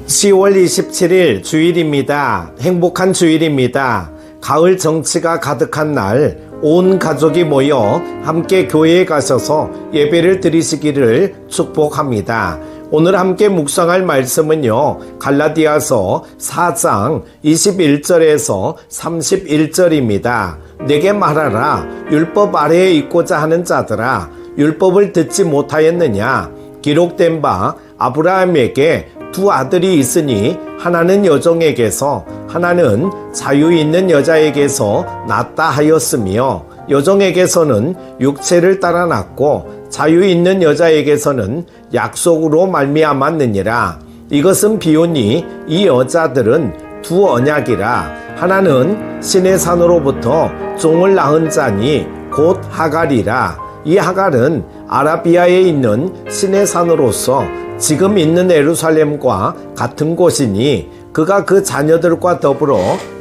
10월 27일 주일입니다. 행복한 주일입니다. 가을 정취가 가득한 날, 온 가족이 모여 함께 교회에 가셔서 예배를 드리시기를 축복합니다. 오늘 함께 묵상할 말씀은요, 갈라디아서 4장 21절에서 31절입니다. 내게 말하라. 율법 아래에 있고자 하는 자들아, 율법을 듣지 못하였느냐? 기록된 바 아브라함에게 두 아들이 있으니 하나는 여종에게서 하나는 자유 있는 여자에게서 낳았다 하였으며, 여종에게서는 육체를 따라 낳고 자유 있는 여자에게서는 약속으로 말미암았느니라. 이것은 비유니 이 여자들은 두 언약이라. 하나는 신의 산으로부터 종을 낳은 자니 곧 하갈이라. 이 하갈은 아라비아에 있는 신의 산으로서 지금 있는 예루살렘과 같은 곳이니 그가 그 자녀들과 더불어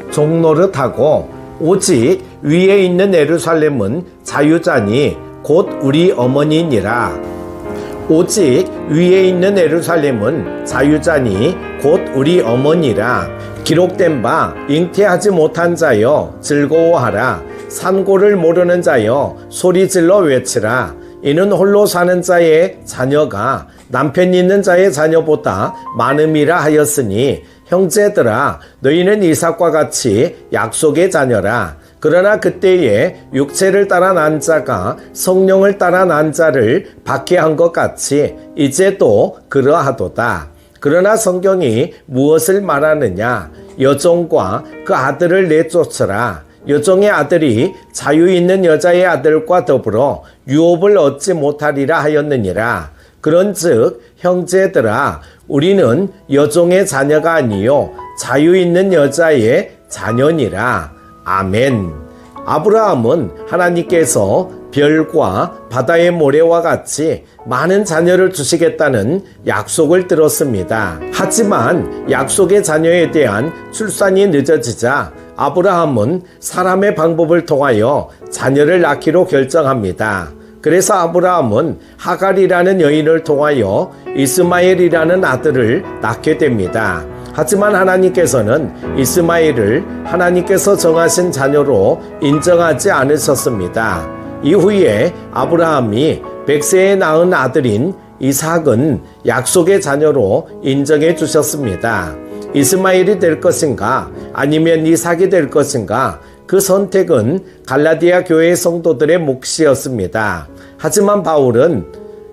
종노릇하고, 오직 위에 있는 예루살렘은 자유자니 곧 우리 어머니니라. 오직 위에 있는 예루살렘은 자유자니 곧 우리 어머니라. 기록된 바 잉태하지 못한 자여 즐거워하라. 산고를 모르는 자여 소리질러 외치라. 이는 홀로 사는 자의 자녀가 남편 있는 자의 자녀보다 많음이라 하였으니, 형제들아 너희는 이삭과 같이 약속의 자녀라. 그러나 그때에 육체를 따라 난 자가 성령을 따라 난 자를 박해한 것 같이 이제 또 그러하도다. 그러나 성경이 무엇을 말하느냐? 여종과 그 아들을 내쫓으라. 여종의 아들이 자유 있는 여자의 아들과 더불어 유업을 얻지 못하리라 하였느니라. 그런즉 형제들아, 우리는 여종의 자녀가 아니요 자유 있는 여자의 자녀니라. 아멘. 아브라함은 하나님께서 별과 바다의 모래와 같이 많은 자녀를 주시겠다는 약속을 들었습니다. 하지만 약속의 자녀에 대한 출산이 늦어지자 아브라함은 사람의 방법을 통하여 자녀를 낳기로 결정합니다. 그래서 아브라함은 하갈이라는 여인을 통하여 이스마엘이라는 아들을 낳게 됩니다. 하지만 하나님께서는 이스마엘을 하나님께서 정하신 자녀로 인정하지 않으셨습니다. 이후에 아브라함이 100세에 낳은 아들인 이삭은 약속의 자녀로 인정해 주셨습니다. 이스마엘이 될 것인가 아니면 이삭이 될 것인가, 그 선택은 갈라디아 교회 성도들의 몫이었습니다. 하지만 바울은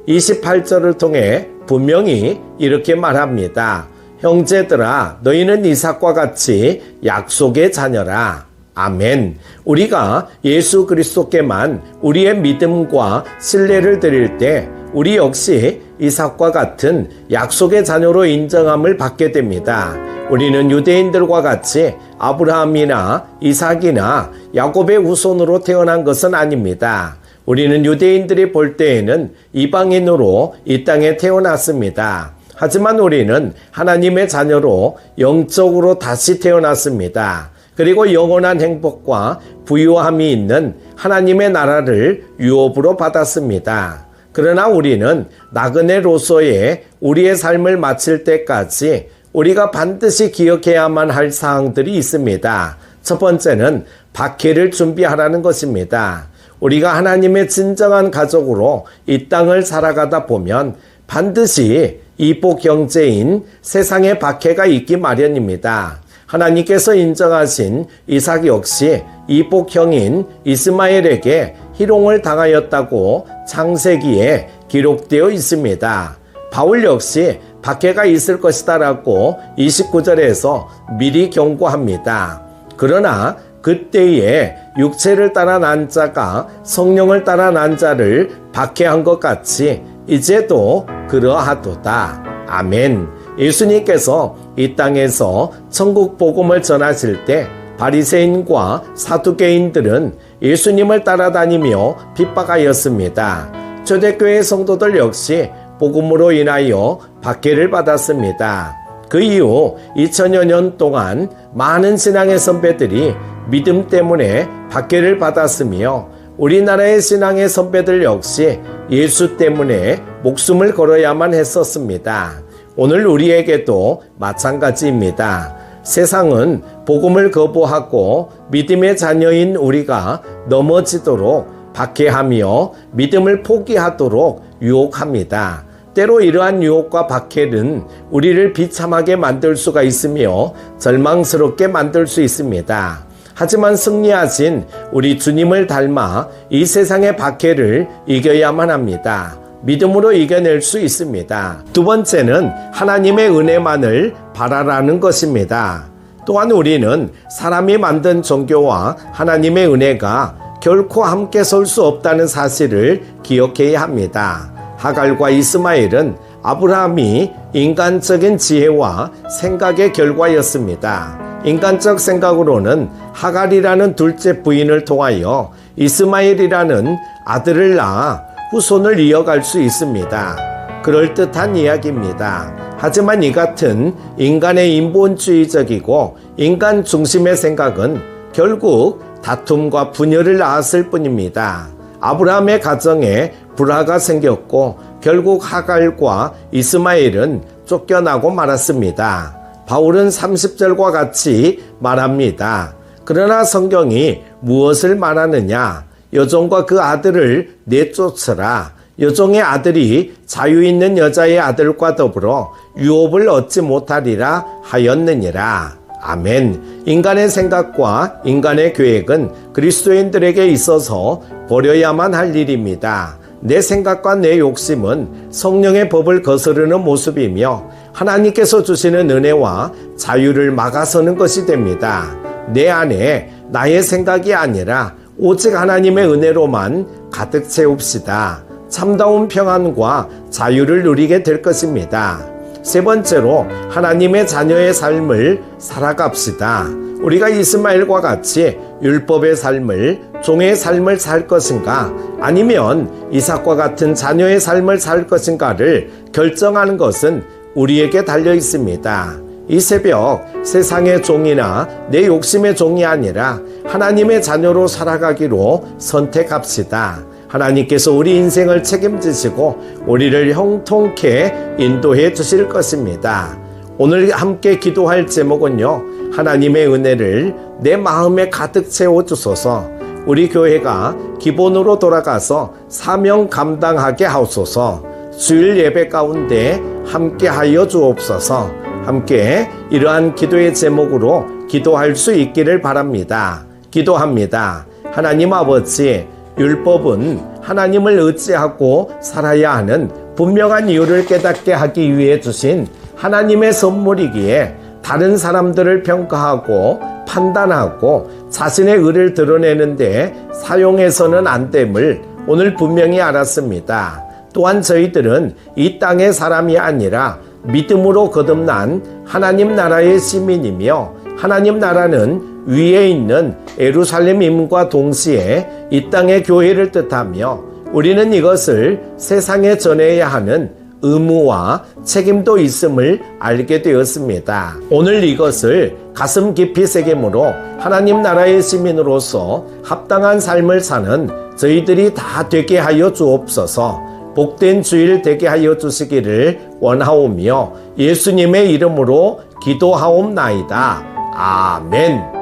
28절을 통해 분명히 이렇게 말합니다. 형제들아 너희는 이삭과 같이 약속의 자녀라. 아멘. 우리가 예수 그리스도께만 우리의 믿음과 신뢰를 드릴 때 우리 역시 이삭과 같은 약속의 자녀로 인정함을 받게 됩니다. 우리는 유대인들과 같이 아브라함이나 이삭이나 야곱의 후손으로 태어난 것은 아닙니다. 우리는 유대인들이 볼 때에는 이방인으로 이 땅에 태어났습니다. 하지만 우리는 하나님의 자녀로 영적으로 다시 태어났습니다. 그리고 영원한 행복과 부유함이 있는 하나님의 나라를 유업으로 받았습니다. 그러나 우리는 나그네로서의 우리의 삶을 마칠 때까지 우리가 반드시 기억해야만 할 사항들이 있습니다. 첫 번째는 박해를 준비하라는 것입니다. 우리가 하나님의 진정한 가족으로 이 땅을 살아가다 보면 반드시 이복 형제인 세상의 박해가 있기 마련입니다. 하나님께서 인정하신 이삭 역시 이복 형인 이스마엘에게 희롱을 당하였다고 창세기에 기록되어 있습니다. 바울 역시 박해가 있을 것이다 라고 29절에서 미리 경고합니다. 그러나 그때에 육체를 따라 난 자가 성령을 따라 난 자를 박해한 것 같이 이제도 그러하도다. 아멘. 예수님께서 이 땅에서 천국 복음을 전하실 때 바리새인과 사두개인들은 예수님을 따라다니며 핍박하였습니다. 초대교회 성도들 역시 복음으로 인하여 박해를 받았습니다. 그 이후 2000여 년 동안 많은 신앙의 선배들이 믿음 때문에 박해를 받았으며, 우리나라의 신앙의 선배들 역시 예수 때문에 목숨을 걸어야만 했었습니다. 오늘 우리에게도 마찬가지입니다. 세상은 복음을 거부하고 믿음의 자녀인 우리가 넘어지도록 박해하며 믿음을 포기하도록 유혹합니다. 때로 이러한 유혹과 박해는 우리를 비참하게 만들 수가 있으며 절망스럽게 만들 수 있습니다. 하지만 승리하신 우리 주님을 닮아 이 세상의 박해를 이겨야만 합니다. 믿음으로 이겨낼 수 있습니다. 두 번째는 하나님의 은혜만을 바라라는 것입니다. 또한 우리는 사람이 만든 종교와 하나님의 은혜가 결코 함께 설 수 없다는 사실을 기억해야 합니다. 하갈과 이스마엘은 아브라함이 인간적인 지혜와 생각의 결과였습니다. 인간적 생각으로는 하갈이라는 둘째 부인을 통하여 이스마엘이라는 아들을 낳아 후손을 이어갈 수 있습니다. 그럴듯한 이야기입니다. 하지만 이 같은 인간의 인본주의적이고 인간 중심의 생각은 결국 다툼과 분열을 낳았을 뿐입니다. 아브라함의 가정에 불화가 생겼고 결국 하갈과 이스마엘은 쫓겨나고 말았습니다. 바울은 30절과 같이 말합니다. 그러나 성경이 무엇을 말하느냐? 여종과 그 아들을 내쫓으라. 여종의 아들이 자유 있는 여자의 아들과 더불어 유업을 얻지 못하리라 하였느니라. 아멘. 인간의 생각과 인간의 계획은 그리스도인들에게 있어서 버려야만 할 일입니다. 내 생각과 내 욕심은 성령의 법을 거스르는 모습이며 하나님께서 주시는 은혜와 자유를 막아서는 것이 됩니다. 내 안에 나의 생각이 아니라 오직 하나님의 은혜로만 가득 채웁시다. 참다운 평안과 자유를 누리게 될 것입니다. 세 번째로 하나님의 자녀의 삶을 살아갑시다. 우리가 이스마엘과 같이 율법의 삶을, 종의 삶을 살 것인가, 아니면 이삭과 같은 자녀의 삶을 살 것인가를 결정하는 것은 우리에게 달려 있습니다. 이 새벽 세상의 종이나 내 욕심의 종이 아니라 하나님의 자녀로 살아가기로 선택합시다. 하나님께서 우리 인생을 책임지시고 우리를 형통케 인도해 주실 것입니다. 오늘 함께 기도할 제목은요, 하나님의 은혜를 내 마음에 가득 채워주소서. 우리 교회가 기본으로 돌아가서 사명 감당하게 하옵소서. 주일 예배 가운데 함께 하여 주옵소서. 함께 이러한 기도의 제목으로 기도할 수 있기를 바랍니다. 기도합니다. 하나님 아버지, 율법은 하나님을 의지하고 살아야 하는 분명한 이유를 깨닫게 하기 위해 주신 하나님의 선물이기에 다른 사람들을 평가하고 판단하고 자신의 의를 드러내는데 사용해서는 안 됨을 오늘 분명히 알았습니다. 또한 저희들은 이 땅의 사람이 아니라 믿음으로 거듭난 하나님 나라의 시민이며 하나님 나라는 위에 있는 예루살렘임과 동시에 이 땅의 교회를 뜻하며 우리는 이것을 세상에 전해야 하는 의무와 책임도 있음을 알게 되었습니다. 오늘 이것을 가슴 깊이 새김으로 하나님 나라의 시민으로서 합당한 삶을 사는 저희들이 다 되게 하여 주옵소서. 복된 주일 되게 하여 주시기를 원하오며 예수님의 이름으로 기도하옵나이다. 아멘.